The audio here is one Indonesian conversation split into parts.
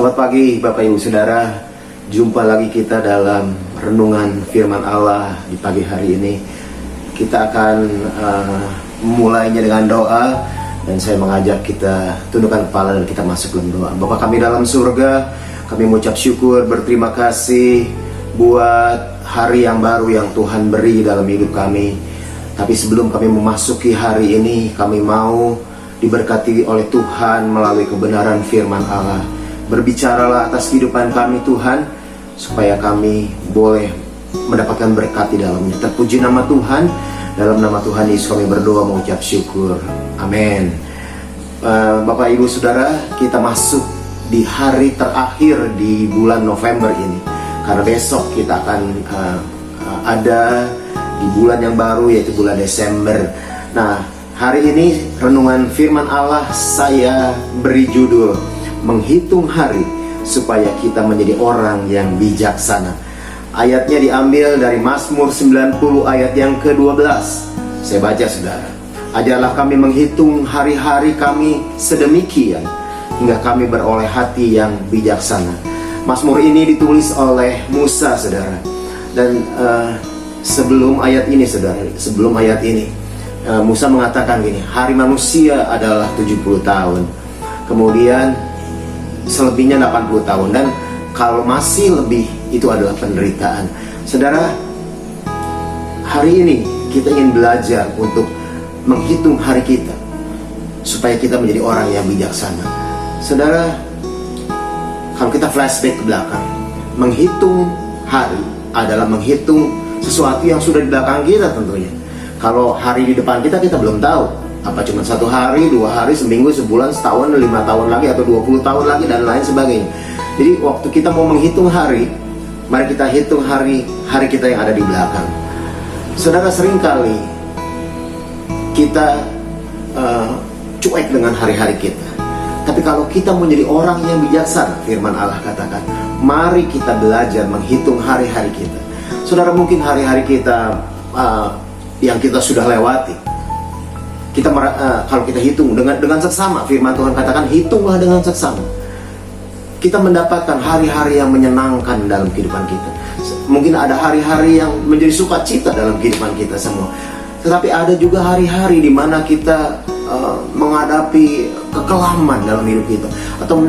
Selamat pagi Bapak Ibu Saudara. Jumpa lagi kita dalam renungan firman Allah di pagi hari ini. Kita akan memulainya dengan doa. Dan saya mengajak kita tundukkan kepala dan kita masuk dalam doa. Bapa kami dalam surga, kami mengucap syukur, berterima kasih buat hari yang baru yang Tuhan beri dalam hidup kami. Tapi sebelum kami memasuki hari ini, kami mau diberkati oleh Tuhan melalui kebenaran firman Allah. Berbicaralah atas kehidupan kami Tuhan, supaya kami boleh mendapatkan berkat di dalamnya. Terpuji nama Tuhan. Dalam nama Tuhan Yesus kami berdoa mengucap syukur. Amin. Bapak Ibu Saudara, kita masuk di hari terakhir di bulan November ini. Karena besok kita akan ada di bulan yang baru, yaitu bulan Desember. Nah, hari ini renungan firman Allah saya beri judul menghitung hari supaya kita menjadi orang yang bijaksana. Ayatnya diambil dari Mazmur 90 ayat yang ke-12. Saya baca saudara. Ajarlah kami menghitung hari-hari kami sedemikian hingga kami beroleh hati yang bijaksana. Mazmur ini ditulis oleh Musa saudara. Dan sebelum ayat ini saudara, Musa mengatakan gini, hari manusia adalah 70 tahun. Kemudian selebihnya 80 tahun. Dan kalau masih lebih, itu adalah penderitaan. Saudara, hari ini kita ingin belajar untuk menghitung hari kita supaya kita menjadi orang yang bijaksana. Saudara, kalau kita flashback ke belakang, menghitung hari adalah menghitung sesuatu yang sudah di belakang kita tentunya. Kalau hari di depan kita belum tahu. Apa cuma 1 hari, 2 hari, seminggu, sebulan, setahun, 5 tahun lagi, atau 20 tahun lagi, dan lain sebagainya. Jadi waktu kita mau menghitung hari, mari kita hitung hari kita yang ada di belakang. Saudara, seringkali kita cuek dengan hari-hari kita. Tapi kalau kita menjadi orang yang bijaksana, firman Allah katakan, mari kita belajar menghitung hari-hari kita. Saudara, mungkin hari-hari kita yang kita sudah lewati, kalau kita hitung dengan seksama, firman Tuhan katakan, hitunglah dengan seksama. Kita mendapatkan hari-hari yang menyenangkan dalam kehidupan kita. Mungkin ada hari-hari yang menjadi sukacita dalam kehidupan kita semua. Tetapi ada juga hari-hari di mana kita menghadapi kekelaman dalam hidup kita, atau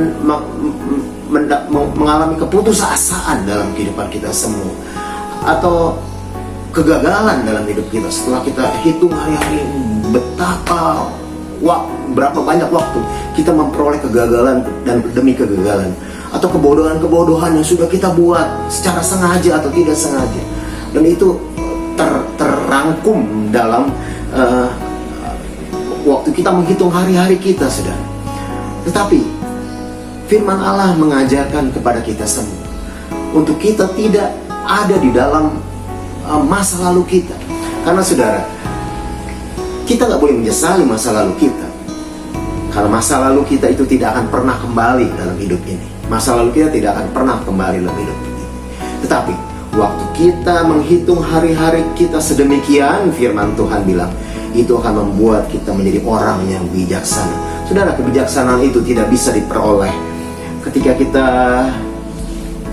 mengalami keputusasaan dalam kehidupan kita semua, atau kegagalan dalam hidup kita. Setelah kita hitung hari-hari, berapa banyak waktu kita memperoleh kegagalan dan demi kegagalan, atau kebodohan-kebodohan yang sudah kita buat secara sengaja atau tidak sengaja, dan itu terrangkum dalam waktu kita menghitung hari-hari kita, saudara. Tetapi firman Allah mengajarkan kepada kita semua untuk kita tidak ada di dalam masa lalu kita. Karena saudara, kita gak boleh menyesali masa lalu kita, karena masa lalu kita itu tidak akan pernah kembali dalam hidup ini. Masa lalu kita tidak akan pernah kembali dalam hidup ini. Tetapi waktu kita menghitung hari-hari kita sedemikian, firman Tuhan bilang, itu akan membuat kita menjadi orang yang bijaksana. Saudara, kebijaksanaan itu tidak bisa diperoleh ketika kita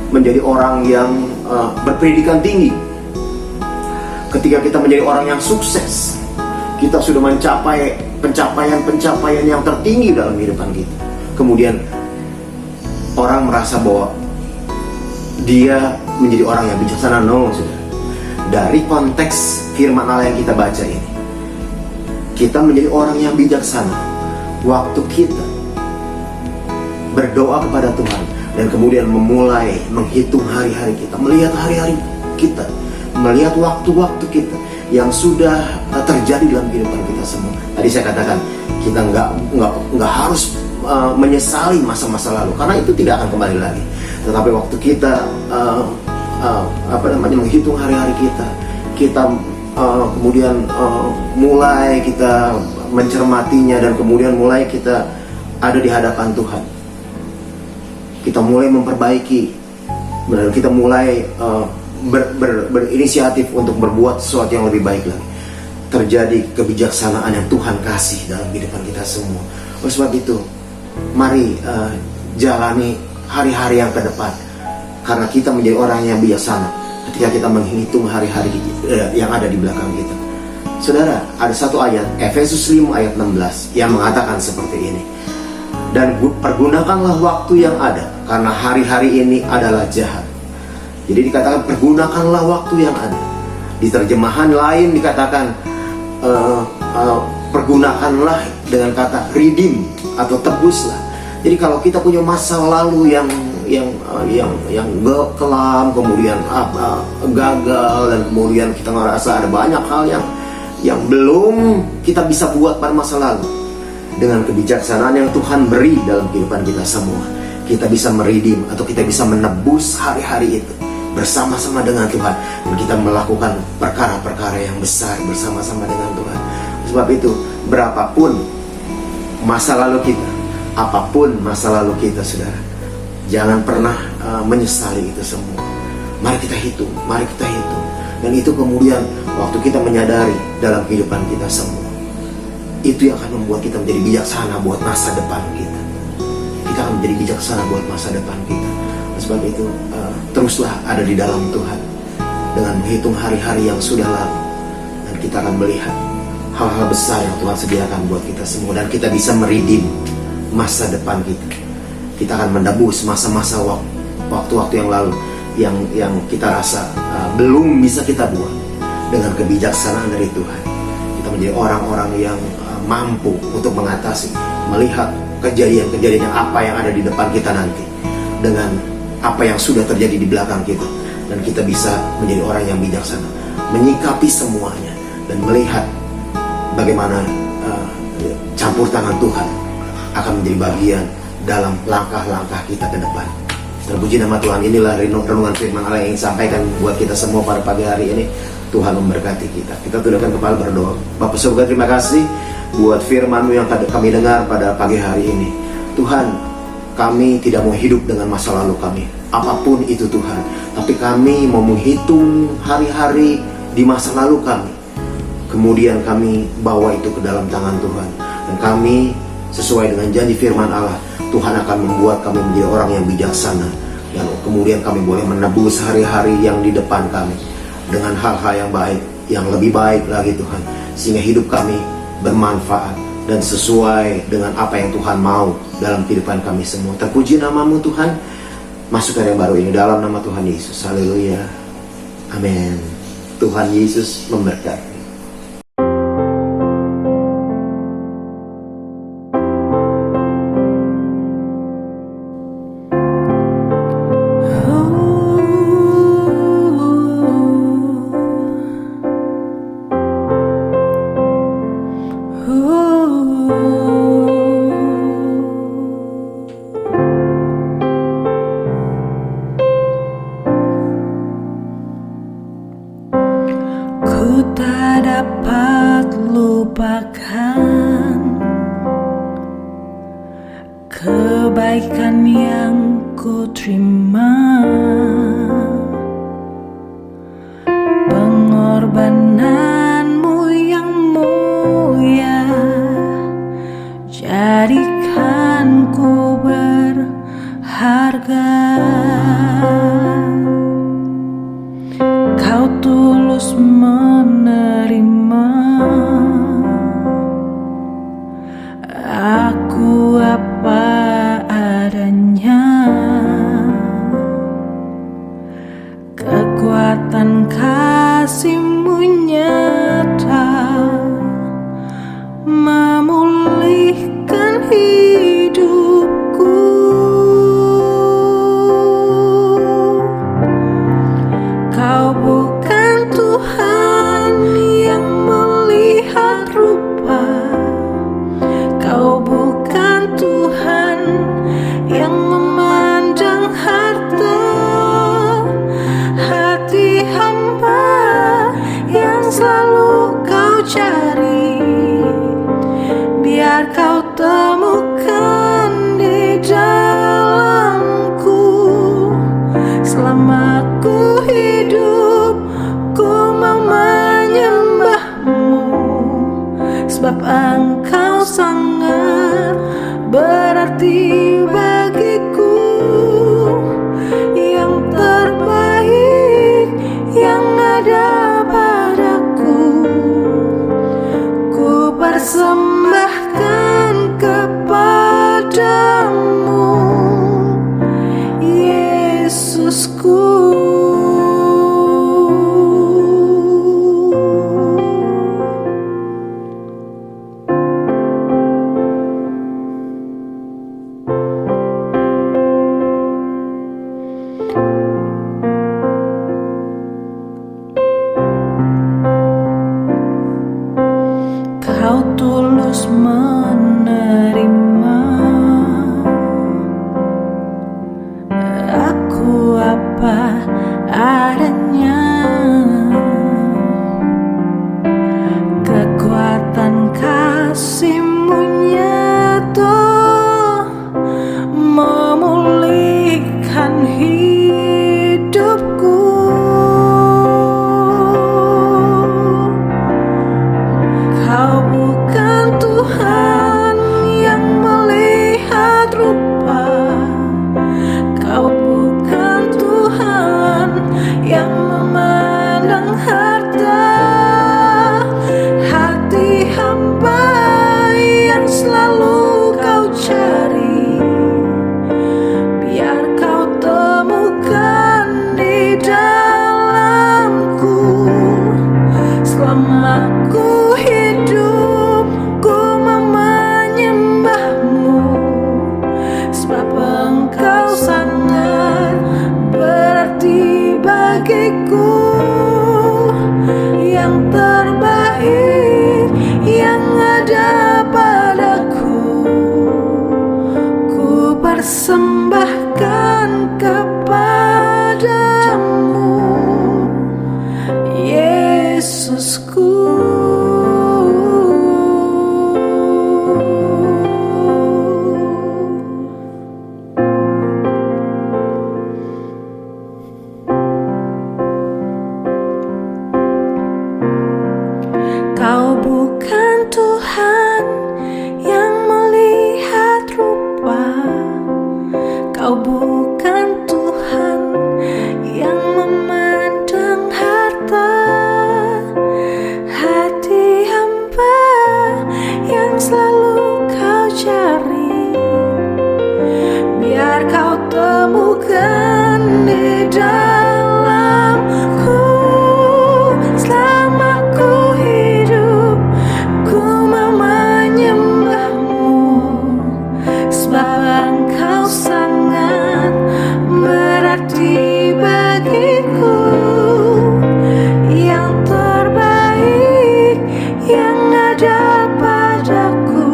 menjadi orang yang berpendidikan tinggi, ketika kita menjadi orang yang sukses, kita sudah mencapai pencapaian yang tertinggi dalam kehidupan kita. Kemudian orang merasa bahwa dia menjadi orang yang bijaksana. No, saudara. Dari konteks firman Allah yang kita baca ini, kita menjadi orang yang bijaksana waktu kita berdoa kepada Tuhan, dan kemudian memulai menghitung hari-hari kita, melihat hari-hari kita, melihat waktu-waktu kita yang sudah terjadi dalam kehidupan kita semua. Tadi saya katakan, kita nggak harus menyesali masa-masa lalu, karena itu tidak akan kembali lagi. Tetapi waktu kita menghitung hari-hari kita kemudian mulai kita mencermatinya, dan kemudian mulai kita ada di hadapan Tuhan. Kita mulai memperbaiki, dan kita mulai berinisiatif untuk berbuat sesuatu yang lebih baik lagi. Terjadi kebijaksanaan yang Tuhan kasih dalam kehidupan kita semua. Oleh sebab itu, mari jalani hari-hari yang ke depan. Karena kita menjadi orang yang bijaksana ketika kita menghitung hari-hari yang ada di belakang kita. Saudara, ada satu ayat, Efesus 5 ayat 16, yang mengatakan seperti ini. Dan pergunakanlah waktu yang ada, karena hari-hari ini adalah jahat. Jadi dikatakan pergunakanlah waktu yang ada. Di terjemahan lain dikatakan pergunakanlah dengan kata redeem atau tebuslah. Jadi kalau kita punya masa lalu yang kelam, kemudian gagal, dan kemudian kita ngerasa ada banyak hal yang belum kita bisa buat pada masa lalu. Dengan kebijaksanaan yang Tuhan beri dalam kehidupan kita semua, kita bisa meredeem atau kita bisa menebus hari-hari itu bersama-sama dengan Tuhan. Dan kita melakukan perkara-perkara yang besar bersama-sama dengan Tuhan. Sebab itu, berapapun masa lalu kita, apapun masa lalu kita, saudara, jangan pernah menyesali itu semua. Mari kita hitung, mari kita hitung. Dan itu kemudian waktu kita menyadari dalam kehidupan kita semua, itu yang akan membuat kita menjadi bijaksana buat masa depan kita. Kita akan menjadi bijaksana buat masa depan kita. Sebab itu teruslah ada di dalam Tuhan dengan menghitung hari-hari yang sudah lalu. Dan kita akan melihat hal-hal besar yang Tuhan sediakan buat kita semua. Dan kita bisa meredeem masa depan kita. Kita akan menebus masa-masa waktu-waktu yang lalu yang kita rasa belum bisa kita buat. Dengan kebijaksanaan dari Tuhan, kita menjadi orang-orang yang mampu untuk mengatasi, melihat kejadian-kejadian apa yang ada di depan kita nanti dengan apa yang sudah terjadi di belakang kita. Dan kita bisa menjadi orang yang bijaksana, menyikapi semuanya dan melihat bagaimana campur tangan Tuhan akan menjadi bagian dalam langkah-langkah kita ke depan. Terpuji nama Tuhan. Inilah renungan firman Allah yang disampaikan buat kita semua pada pagi hari ini. Tuhan memberkati kita. Kita tundukkan kepala berdoa. Bapak surga, terima kasih buat firman-Mu yang kami dengar pada pagi hari ini. Tuhan, kami tidak mau hidup dengan masa lalu kami, apapun itu Tuhan. Tapi kami mau menghitung hari-hari di masa lalu kami. Kemudian kami bawa itu ke dalam tangan Tuhan. Dan kami sesuai dengan janji firman Allah, Tuhan akan membuat kami menjadi orang yang bijaksana. Dan kemudian kami boleh menebus hari-hari yang di depan kami dengan hal-hal yang baik, yang lebih baik lagi Tuhan. Sehingga hidup kami bermanfaat dan sesuai dengan apa yang Tuhan mau dalam kehidupan kami semua. Terpuji nama-Mu Tuhan. Masukkan yang baru ini dalam nama Tuhan Yesus. Haleluya. Amin. Tuhan Yesus memberkati. Ku tak dapat lupakan kebaikan yang ku terima, pengorbananmu yang mulia jadikan ku berharga. Kau tulus menerima aku apa adanya. Kekuatan kasih-Mu nyata memulihkan hidupku. Kau bukan Tuhan yang melihat rupa, Kau bukan Tuhan yang memandang harta. Hati hamba yang selalu Kau cari, biar Kau temukan di dalamku. Selama ku hidup, ku mau menyembah-Mu, sebab Engkau sangat berarti bagiku. kasih-Mu nyata memulihkan hidupku. Kau bukan Tuhan yang melihat rupa, Kau bukan Tuhan yang memandang harta. Hati hamba yang selalu Kau cari, biar Kau temukan di dalamku. Selama ku hidup, ku menyembah-Mu, sebab Engkau sangat berarti bagiku. Yang terbaik yang ada padaku, ku persembahkan kepadamu, Yesusku. Kau bukan Tuhan yang melihat rupa, Kau bukan Tuhan yang memandang harta. Hati hamba yang selalu Kau cari, biar Kau temukan di dalamku. Selama ku hidup, ku menyembah-Mu, sebab Engkau sangat berarti bagiku. Yang terbaik yang ada padaku,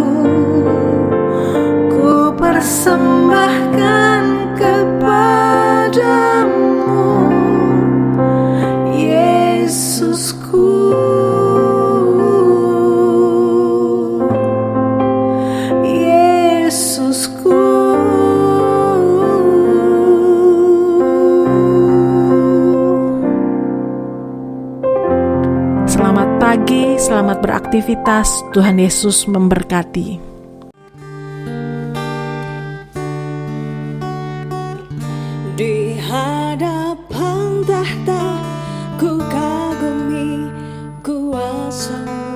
ku persembahkan kepadamu, Yesusku. Yesusku. Selamat pagi, selamat beraktivitas. Tuhan Yesus memberkati. Di hadapan tahta ku kagumi kuasa-Mu.